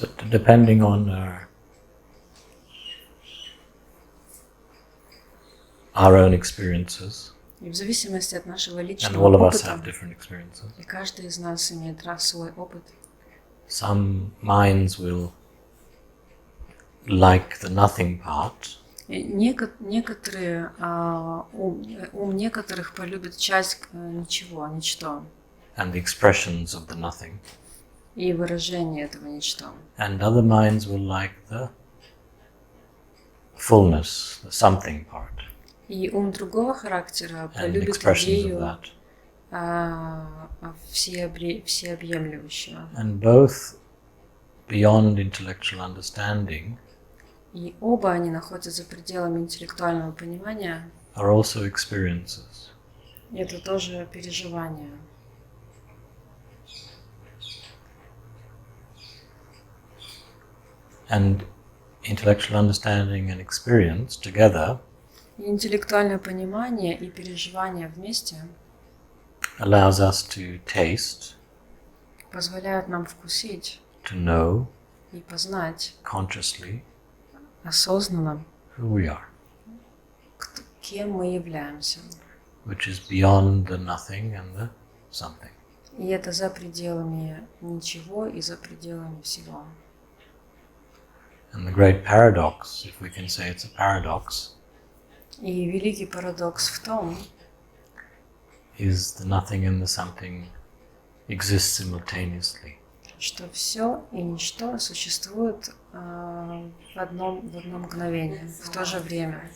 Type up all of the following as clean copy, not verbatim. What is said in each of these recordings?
So depending on our own experiences, И в зависимости от нашего and личного all of us опыта, have different experiences, и каждый из нас имеет свой опыт, some minds will like the nothing part, и некоторые, ум некоторых полюбит часть ничего, ничто, and the expressions of the nothing, и выражение этого ничто. and other minds will like the fullness, the something part, И ум другого характера and полюбит expressions of идею that. всеобъемлющего. And both beyond intellectual understanding И оба они находятся за пределами интеллектуального понимания. are also experiences. И это тоже переживание. And intellectual understanding and experience together И интеллектуальное понимание и переживание вместе allows us to taste, позволяют нам вкусить to know и познать consciously осознанно, who we are, кем мы являемся. which is beyond the nothing and the something. И это за пределами ничего и за пределами всего. And the great paradox, if we can say it's a paradox, И великий парадокс в том, is the nothing and the something exist simultaneously. что все и ничто существует в одно мгновение, в то же время.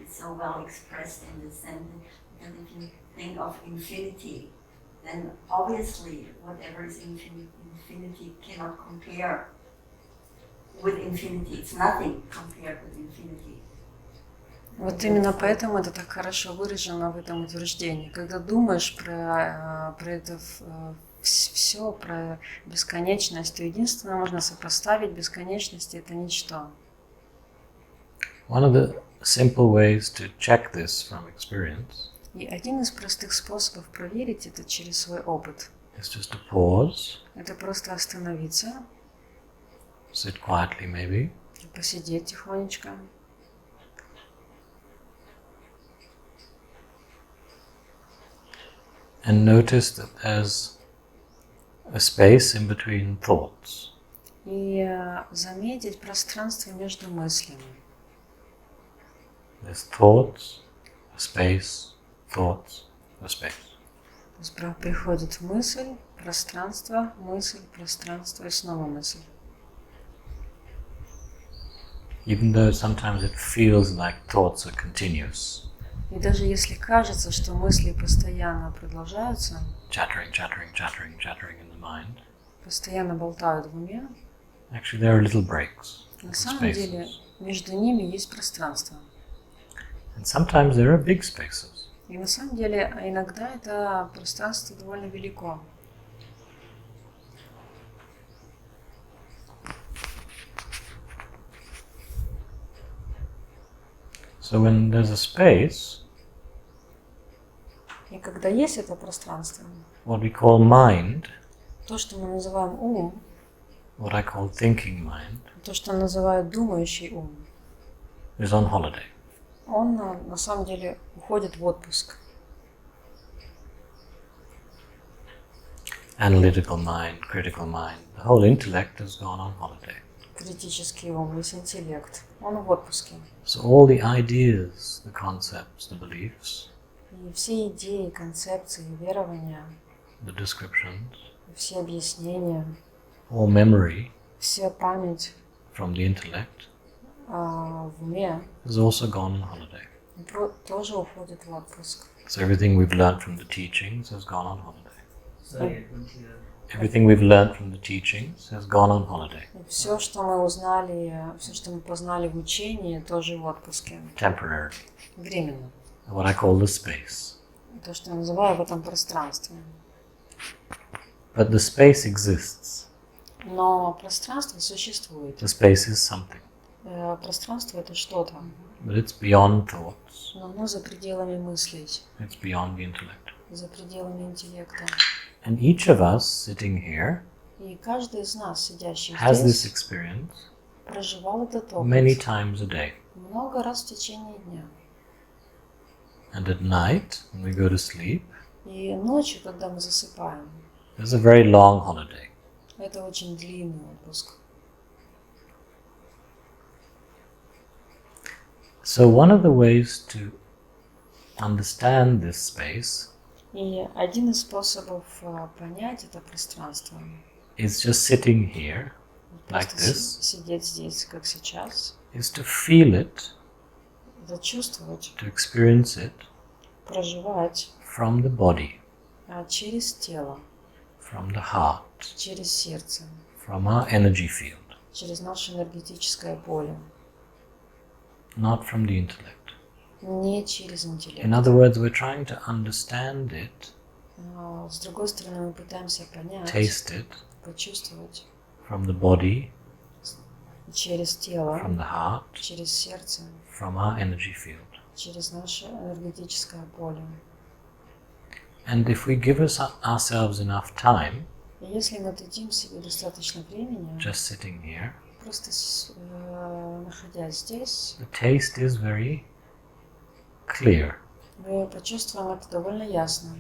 So well expressed in the sentence that if you think of infinity, then obviously whatever is infinity cannot compare with infinity. It's nothing compared with infinity. Вот именно поэтому это так хорошо выражено в этом утверждении. Когда думаешь про это все, про бесконечность, то единственное можно сопоставить бесконечность — это ничто. One of the simple ways to check this from experience И один из простых способов проверить это через свой опыт is just to pause, — это просто остановиться, sit quietly maybe, посидеть тихонечко, and notice that there's a space in between thoughts. и заметить пространство между мыслями. There's thoughts, a space, thoughts, a space. То есть приходит мысль, пространство и снова мысль. Even though sometimes it feels like thoughts are continuous, И даже если кажется, что мысли постоянно продолжаются, chattering in the mind, постоянно болтают в уме, actually there are little breaks, на little самом деле spaces. между ними есть пространство. And sometimes there are big spaces. И на самом деле иногда это пространство довольно велико. So when there's a space, И когда есть это пространство, what we call mind, то, что мы называем ум, what I call thinking mind, то, что называют думающий ум, is on holiday. он на самом деле уходит в отпуск. Analytical mind, critical mind, the whole intellect has gone on holiday. Критический ум, весь интеллект, он в отпуске. So all the ideas, the concepts, the beliefs, И все идеи, концепции, верования, the descriptions, все объяснения, all memory вся память from the intellect в уме has also gone on holiday. тоже уходит в отпуск. So everything we've learned from the teachings has gone on holiday. Everything we've learned from the teachings has gone on holiday. И все, что мы узнали, все, что мы познали в учении, тоже в отпуске. Temporarily. Временно. What I call the space. То, что я называю в этом пространстве. But the space exists. Но пространство существует. The space is something. Пространство — это что-то. But it's beyond thoughts. Но оно за пределами мыслей, It's beyond the intellect. за пределами интеллекта. And each of us sitting here И каждый из нас, сидящий has this здесь, experience проживал этот опыт many times a day. много раз в течение дня. And at night, when we go to sleep, И ночью, когда мы засыпаем, there's a very long holiday. это очень длинный отпуск. So one of the ways to understand this space И один из способов понять это пространство is just sitting here, like просто this, сидеть здесь, как сейчас, is to feel it, это чувствовать, to experience it проживать from the body, через тело, from the heart, через сердце, from our energy field, через наше энергетическое поле, not from the intellect. не через интеллект. In other words, we're trying to understand it, С другой стороны, мы пытаемся понять, taste it почувствовать from the body, через тело, from the heart, через сердце, from our energy field. через наше энергетическое поле. And if we give ourselves enough time, И если мы дадим себе достаточно времени, just sitting here, просто находясь здесь, the taste is very clear. мы почувствуем это довольно ясно.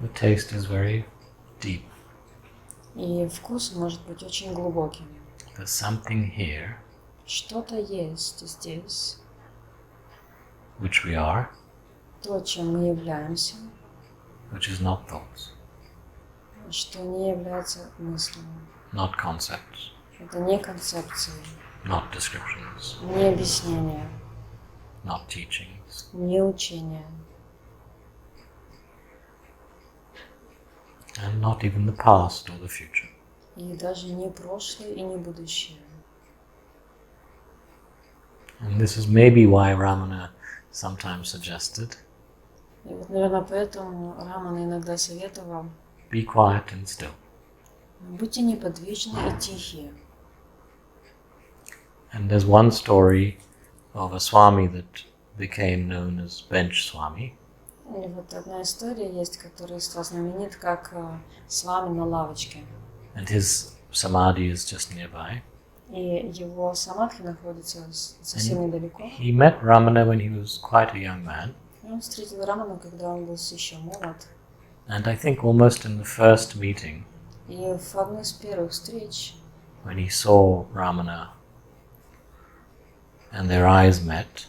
The taste is very deep. И вкус может быть очень глубоким. There's something here, Что-то есть здесь, which we are, то, чем мы являемся, which is not thoughts, что не является мыслями. not concepts, Это не концепции, not descriptions, не объяснения, not teachings. не учения, And not even the past or the future. и даже не прошлое и не будущее. And this is maybe why Ramana sometimes suggested, И вот, наверное, поэтому Рамана иногда советовал: be quiet and still. будьте неподвижны и тихие. And there's one story of a Swami that became known as Bench Swami. И вот одна история есть, которая стала знаменит как Свами на лавочке. And his samadhi is just nearby. И его самадхи находится совсем недалеко. He met Ramana when he was quite a young man. И он встретил Раману, когда он был еще молод. And I think almost in the first meeting, И в одной из первых встреч, when he saw Ramana and their eyes met,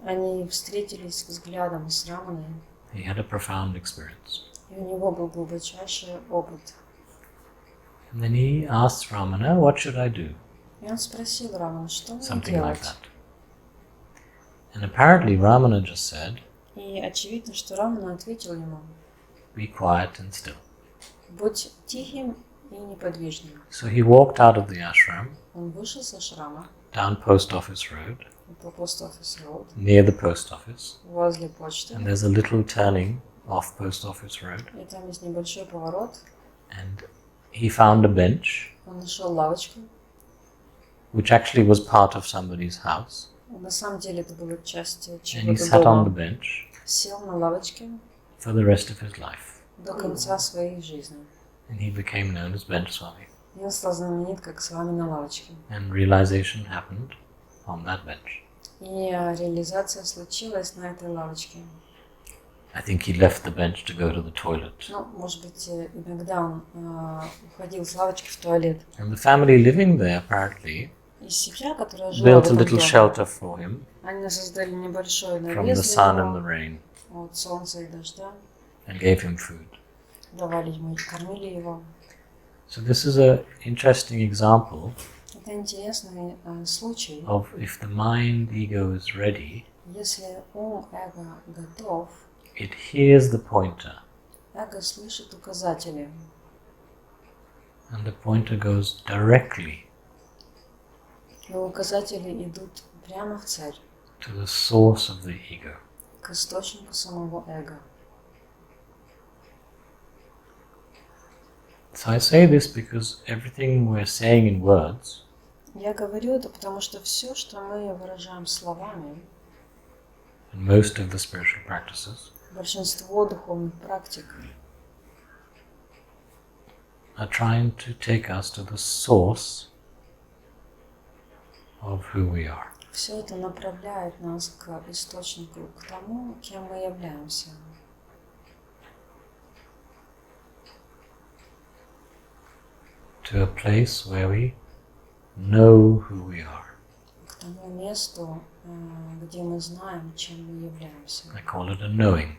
они встретились взглядом с Раманой, he had a profound experience. и у него был глубочайший опыт. And then he asked Ramana, what should I do? И он спросил Раману, что мне Something like делать? that. And apparently Ramana just said, И очевидно, что Рамана ответил ему: be quiet and still. будь тихим и неподвижным. So he walked out of the ashram, Он вышел с ашрама down Post Office Road, по Post Office Road, near the post office. возле почты. And there's a little turning off Post Office Road. И там есть небольшой поворот. And he found a bench, Он нашел лавочку. which actually was part of somebody's house. На самом деле это была часть And he чего-то sat on the дома. bench Сел на лавочке for the rest of his life. до конца своей жизни. And he became known as Bench Swami. И он стал знаменит как Свами на лавочке. And realization happened on that bench. И реализация случилась на этой лавочке. I think he left the bench to go to the toilet. Ну, может быть, иногда он уходил с лавочки в туалет. And the family living there apparently И семья, которая жила в built a этом little доме, shelter for him они создали небольшой from the навес sun для and the него rain от солнца и дождя. and gave him food. Давали ему, кормили его. So this is an interesting example Это интересный случай. of if the mind ego is ready, Если ум, эго готов, it hears the pointer эго слышит указатели, and the pointer goes directly и указатели идут прямо в цель, to the source of the ego. к источнику самого эго. So I say this because everything we're saying in words Я говорю это, потому что все, что мы выражаем словами, And most of the spiritual practices большинство духовных практик are trying to take us to the source of who we are. все это направляет нас к источнику, к тому, кем мы являемся. To a place where we know who we are. К тому месту, где мы знаем, чем мы являемся. I call it a knowing.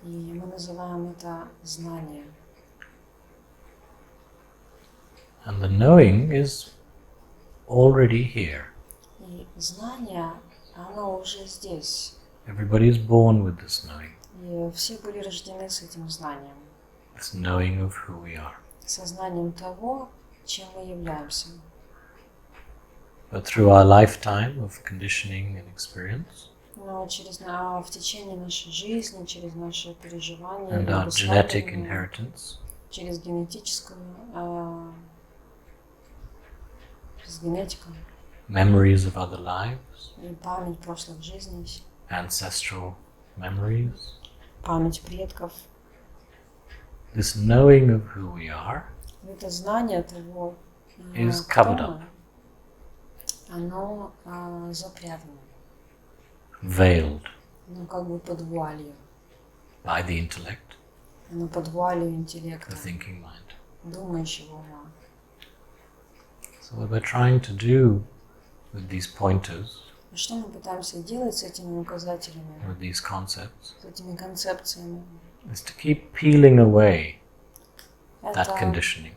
И мы называем это знание. And the knowing is already here. И знание, оно уже здесь. Everybody is born with this knowing. И все были рождены с этим знанием. This knowing of who we are. Сознанием того, чем мы являемся. But through our lifetime of conditioning and experience, Но в течение нашей жизни, через наши переживания, and our genetic inheritance, через генетическую, через генетику, memories of other lives, и память прошлых жизней, ancestral memories, память предков, this knowing of who we are это знание того, is кто covered up, мы, оно запрятано, veiled оно как бы под вуалью, by the intellect, оно под вуалью интеллекта, the thinking mind. думающего ума. So what we're trying to do with these pointers, И что мы пытаемся делать с этими указателями, with these concepts, с этими концепциями? is to keep peeling away that Это conditioning,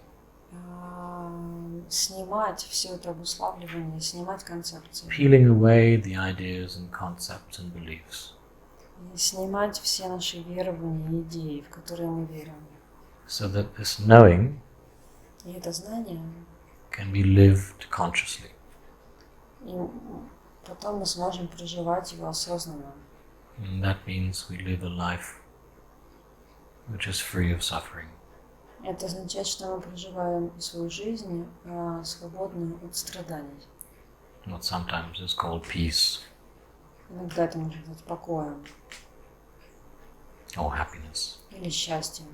снимать все это обуславливание, снимать концепции, peeling away the ideas and concepts and beliefs, и снимать все наши верования и идеи, в которые мы верим. so that this knowing И это знание, can be lived consciously. и потом мы сможем проживать его осознанно. And that means we live a life which is free of suffering. Это означает, что мы проживаем свою жизнь свободную от страданий. What sometimes is called peace Иногда это может быть покоем or happiness. или счастьем.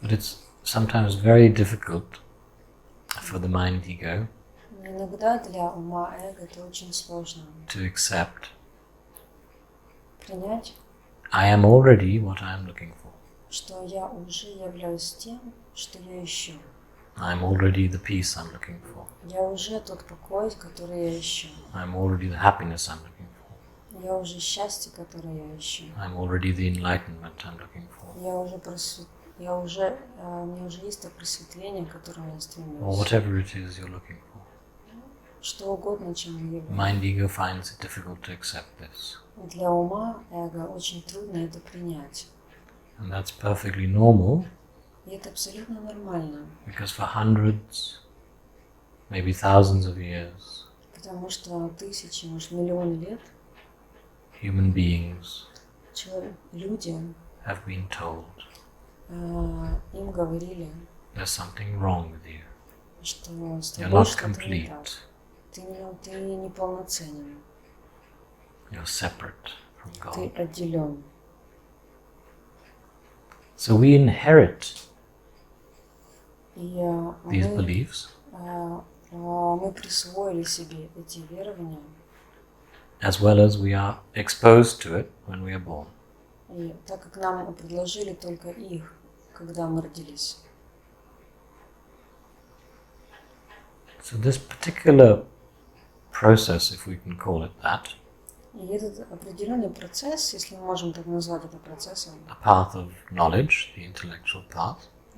But it's sometimes very difficult for the mind ego Но иногда для ума эго это очень сложно to accept принять, I am already what I am looking for. что я уже являюсь тем, что я ищу. I am already the peace I'm looking for. Я уже тот покой, который я ищу. I am already the happiness I'm looking for. Я уже счастье, которое я ищу. I am already the enlightenment I'm looking for. У меня уже есть то просветление, к которому я Or стремлюсь. whatever it is you're looking for. Что угодно, чем мы являемся. Mind ego finds it difficult to accept this. Для ума эго очень трудно это принять. And that's perfectly normal, И это абсолютно нормально. because for hundreds, maybe thousands of years, Потому что тысячи, может, миллионы лет human beings люди have been told им говорили, there's something wrong with you. что с You're тобой not что-то не так. complete. Ты не полноценен. You're separate from Ты God. отделен. So we inherit И these beliefs мы присвоили себе эти верования, as well as we are exposed to it when we are born. и так как нам предложили только их, когда мы родились. So this particular process, if we can call it that, И этот определенный процесс, если мы можем так назвать это процессом, the path of knowledge, the intellectual path,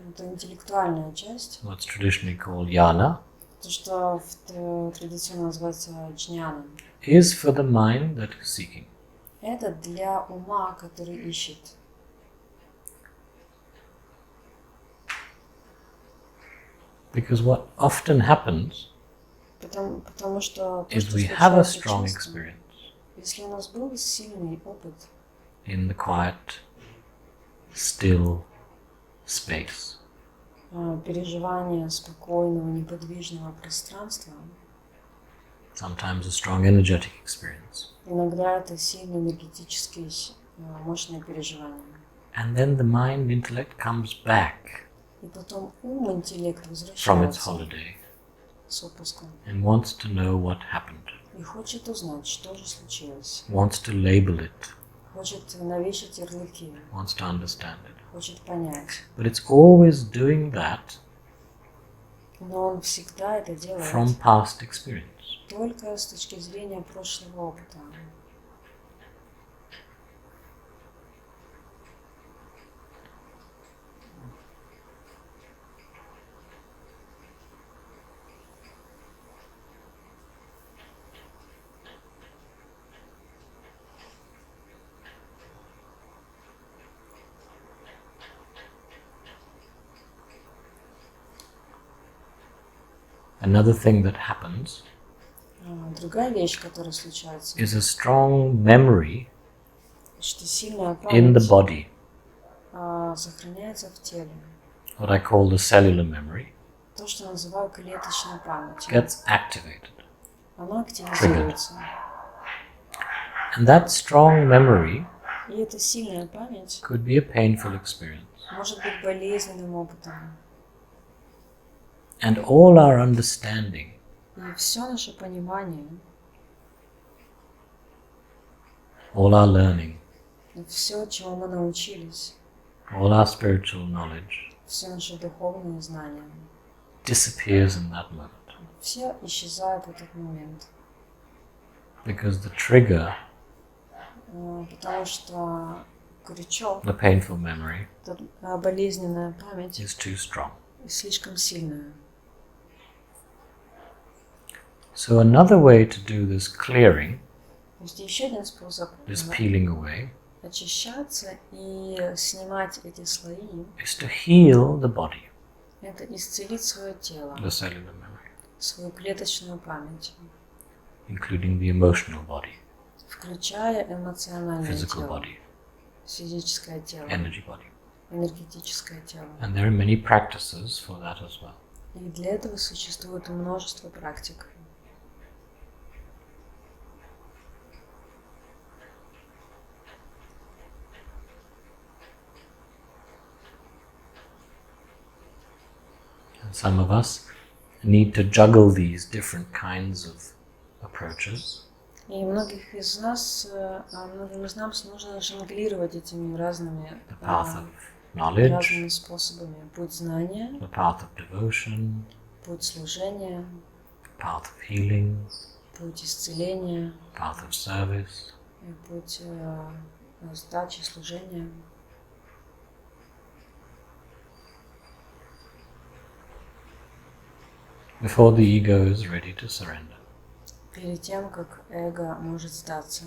это интеллектуальная часть, what's traditionally called jnana, то, что традиционно называется джняном, is for the mind that is seeking. это для ума, который ищет. Because what often happens Потому что то, is что we have a случается strong часто, experience если у нас был сильный опыт in the quiet, still space переживание спокойного, неподвижного пространства. Sometimes a strong energetic experience. Иногда это сильные энергетические, мощные переживания. And then the mind intellect comes back И потом ум, интеллект from its возвращается holiday с отпуска and wants to know what happened, и хочет узнать, что же случилось. wants to label it, Хочет навешать ярлыки, wants to understand it. хочет понять. But it's always doing that Но он всегда это делает from past experience. только с точки зрения прошлого опыта. Another thing that happens Другая вещь, которая случается, is a strong memory что сильная in the память body, сохраняется в теле. what I call the cellular memory, То, что я называю клеточной памятью. gets activated. Она активизируется. And that strong memory И эта сильная память could be a painful experience. может быть болезненным опытом. And all our understanding И все наше понимание, all our learning, и все, чему мы научились, all our spiritual knowledge все наши духовные знания, disappears in that moment. все исчезает в этот момент. Because the trigger, Потому что крючок, the painful memory, эта болезненная память is too strong. слишком сильная. So another way to do this clearing, То есть еще один способ this peeling away, очищаться и снимать эти слои, is to heal the body, это исцелить свое тело, the cellular memory, свою клеточную память, including the emotional body, включая эмоциональное physical тело, body, физическое тело, energy body. энергетическое тело. And there are many practices for that as well. И для этого существует множество практик. And some of us need to juggle these different kinds of approaches. И многим из нас нужно жонглировать этими разными, The path of knowledge, разными способами. Путь знания, the path of devotion, путь служения, the path of healing, путь исцеления, the path of service. и путь сдачи, служения. Before the ego is ready to surrender. Перед тем, как эго может сдаться.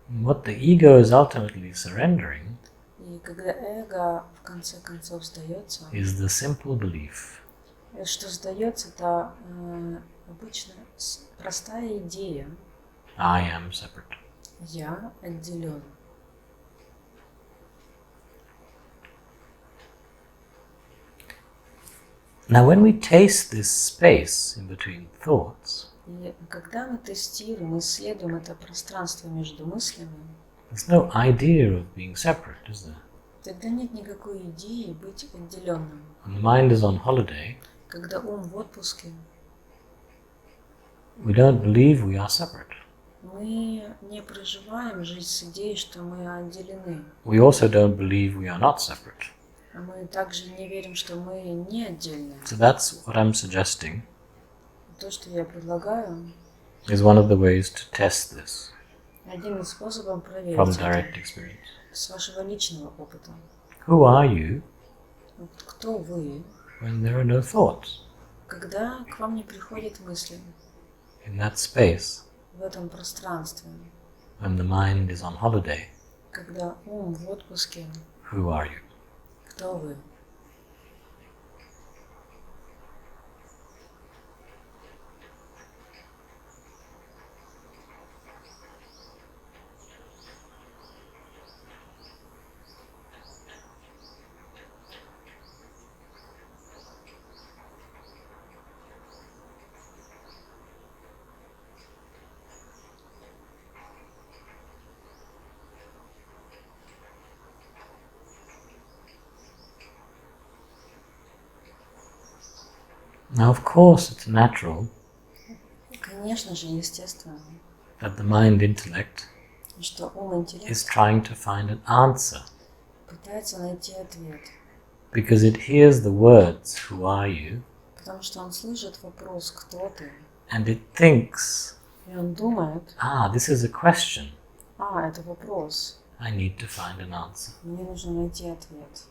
What the ego is ultimately surrendering И когда эго в конце концов сдается, is the simple belief что сдается, это обычно простая идея. I am separate. Я отделен. Now when we taste this space in between thoughts, И когда мы тестируем, исследуем это пространство между мыслями, there's no idea of being separate, is there? тогда нет никакой идеи быть отделенным. When the mind is on holiday, Когда ум в отпуске, we don't believe we are separate. мы не проживаем жизнь с идеей, что мы отделены. We also don't believe we are not separate. Мы также не верим, что мы не отдельные. So that's what I'm suggesting То, что я предлагаю, is one of the ways to test this один из способов проверить from это direct experience. с вашего личного опыта. Who are you Вот кто вы, when there are no thoughts? когда к вам не приходят мысли In that space, в этом пространстве, when the mind is on holiday, когда ум в отпуске, who are you? кто вы? Now, of course, it's natural Конечно же, естественно, that the mind intellect что ум is интеллект trying to find an answer пытается найти ответ, because it hears the words, "Who are you?" потому что он слышит вопрос «Кто ты?» and it thinks, И он думает, this is a question. это вопрос, I need to find an answer. мне нужно найти ответ.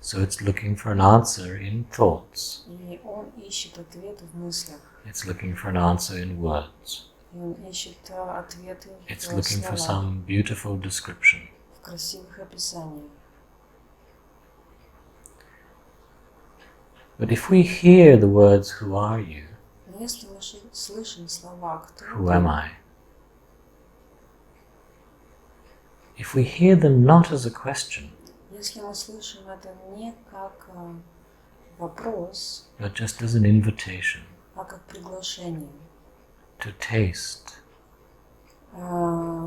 So it's looking for an answer in thoughts. И он ищет ответ в мыслях, It's looking for an answer in words. и он ищет ответы It's в looking for словах, some beautiful description. в красивых описаниях. But if we hear the words, "Who are you?" Но если мы слышим слова «Кто "Who ты?», am I?" If we hear them not as a question, если мы слышим это не как вопрос, but just as an invitation а как приглашение to taste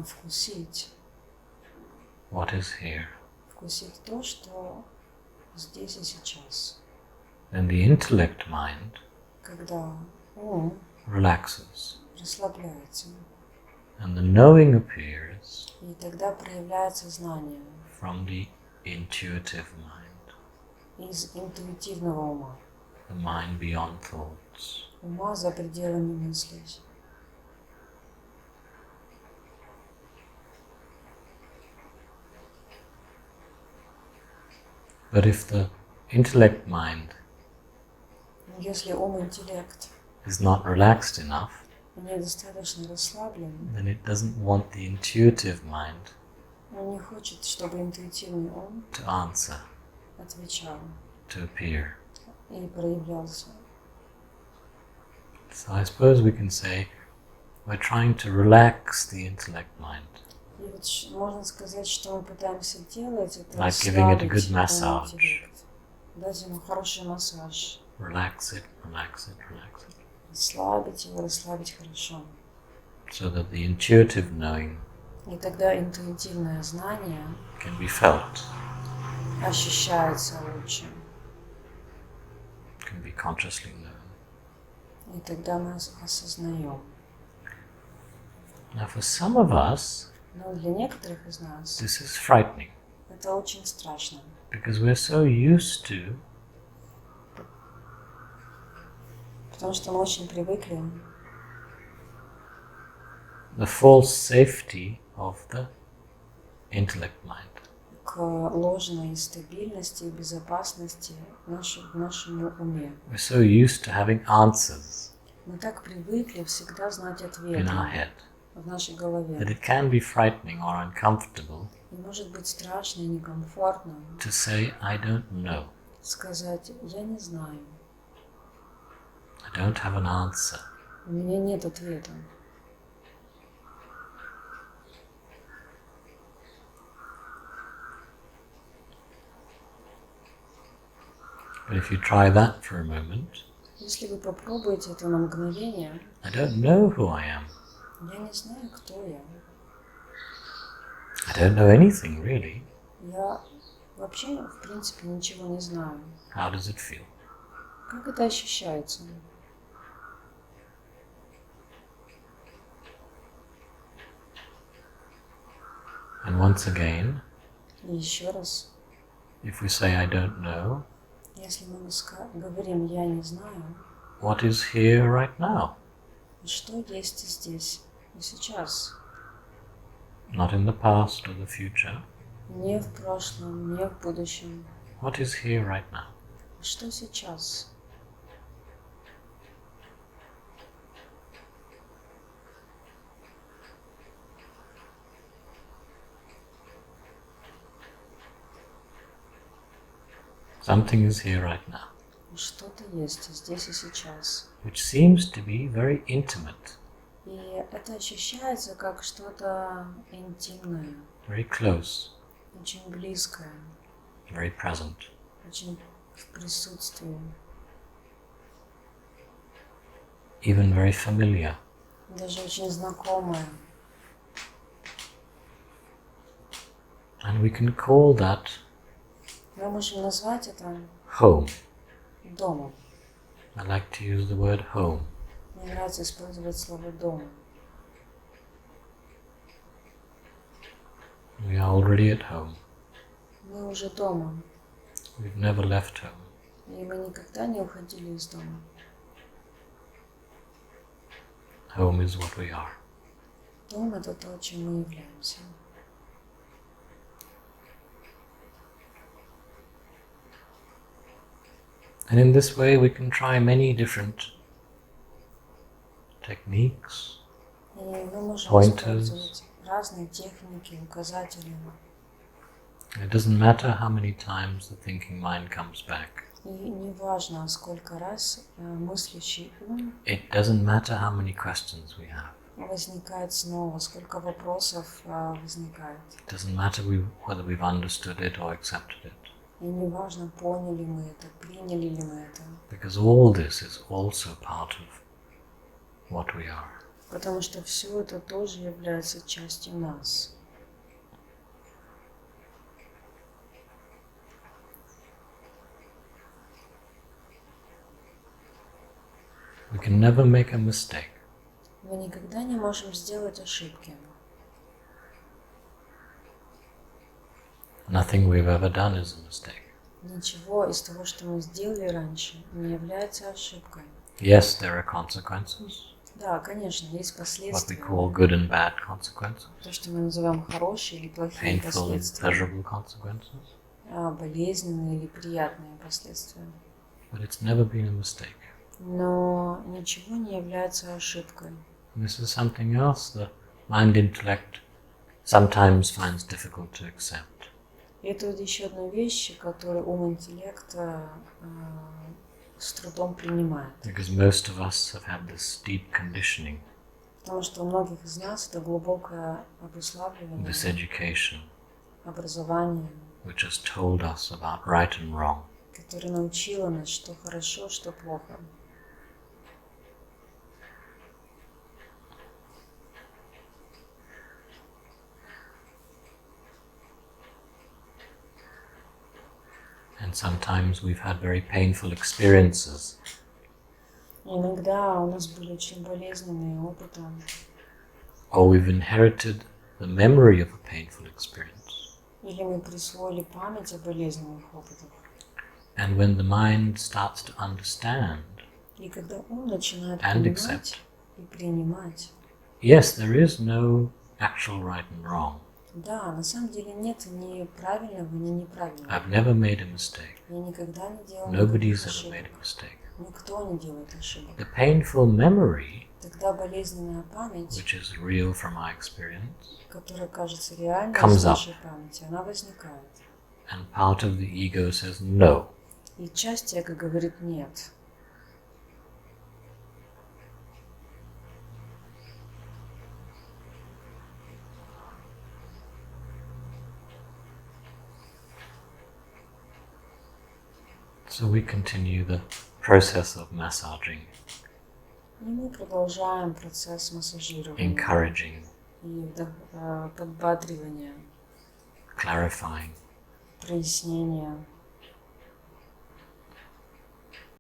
вкусить what is here, вкусить то, что здесь и сейчас. then the intellect mind Когда ум relaxes расслабляется, and the knowing appears и тогда проявляется знание from the intuitive mind, из интуитивного ума, the mind beyond thoughts. ума за пределами мыслей. But if the intellect mind Если ум-интеллект is not relaxed enough, недостаточно расслаблен, then it doesn't want the intuitive mind он не хочет, чтобы интуитивный ум to answer, отвечал to appear. и проявлялся. So I suppose we can say we're trying to relax the intellect mind, И вот можно сказать, что мы пытаемся делать, это like giving it a good расслабить massage. ум-интеллект, дать ему хороший массаж, Relax it, relax it, relax it, расслабить его, расслабить хорошо. so that the intuitive knowing И тогда интуитивное знание can be felt, ощущается лучше. can be consciously known. И тогда мы осознаем. Now for some of us, Но для некоторых из нас this is frightening это очень страшно, because we're so used to потому что мы очень привыкли the false safety of the intellect mind. к ложной стабильности и безопасности в нашем уме. We're so used to having answers Мы так привыкли всегда знать in ответы our head в нашей that голове. it can be frightening or uncomfortable И может быть страшно и некомфортно to say, "I don't know, сказать «я не знаю, I don't have an answer." у меня нет ответа». But if you try that for a moment, Если вы попробуете это на мгновение, I don't know who I am. я не знаю, кто я. I don't know anything really. Я вообще, в принципе, ничего не знаю. How does it feel? Как это ощущается? And once again, И еще раз, if we say, "I don't know," если мы говорим «я не знаю», what is here right now? что есть здесь и сейчас? Not in the past or the future. Не в прошлом, не в будущем. What is here right now? Что сейчас? Something is here right now, Что-то есть здесь и сейчас. which seems to be very intimate, И это ощущается как что-то интимное, very close, очень близкое, very present. очень в присутствии, Even very familiar. даже очень знакомое. And we can call that Мы можем назвать это home. домом. I like to use the word home. Мне нравится использовать слово «дом». We are already at home. Мы уже дома, We've never left home. и мы никогда не уходили из дома. Home is what we are. Дом — это то, чем мы являемся. And in this way we can try many different techniques, И мы можем Pointers. использовать разные техники, указатели. It doesn't matter how many times the thinking mind comes back. И не важно, сколько раз мыслящий ум It doesn't matter how many questions we have. возникает снова, сколько вопросов возникает. It doesn't matter whether we've understood it or accepted it. И не важно, поняли мы это, приняли ли мы это. Because all this is also part of what we are. Потому что все это тоже является частью нас. We can never make a mistake. Мы никогда не можем сделать ошибки. Nothing we've ever done is a mistake. Ничего из того, что мы сделали раньше, не является ошибкой. Yes, there are consequences, Да, конечно, есть what we последствия. call good and bad consequences, То, что мы называем хорошие или плохие painful and последствия. pleasurable consequences, Болезненные или приятные последствия. but it's never been a mistake. Но ничего не является ошибкой. This is something else the mind intellect sometimes finds difficult to accept. И это вот еще одна вещь, которую ум интеллекта с трудом принимает. Because most of us have had this deep conditioning, Потому что у многих из нас это глубокое обуславливание, this education, образование, which has told us about right and wrong. которое научило нас, что хорошо, что плохо. And sometimes we've had very painful experiences, Иногда у нас были очень болезненные опыты, or we've inherited the memory of a painful experience. или мы присвоили память о болезненных опытах. And when the mind starts to understand, И когда ум начинает And понимать accept. и принимать, yes, there is no actual right and wrong. да, на самом деле нет ни правильного, ни неправильного. I've never made a mistake. Я никогда не делал Nobody's никаких ever made ошибок. a mistake. Никто не делает ошибок. The painful memory, Тогда болезненная память, which is real from our experience, которая кажется реальной Comes из up. нашей памяти, она возникает. and part of the ego says no. И часть эго говорит нет. So we continue the process of massaging, И мы продолжаем процесс массажирования encouraging, и подбадривания, clarifying, прояснения,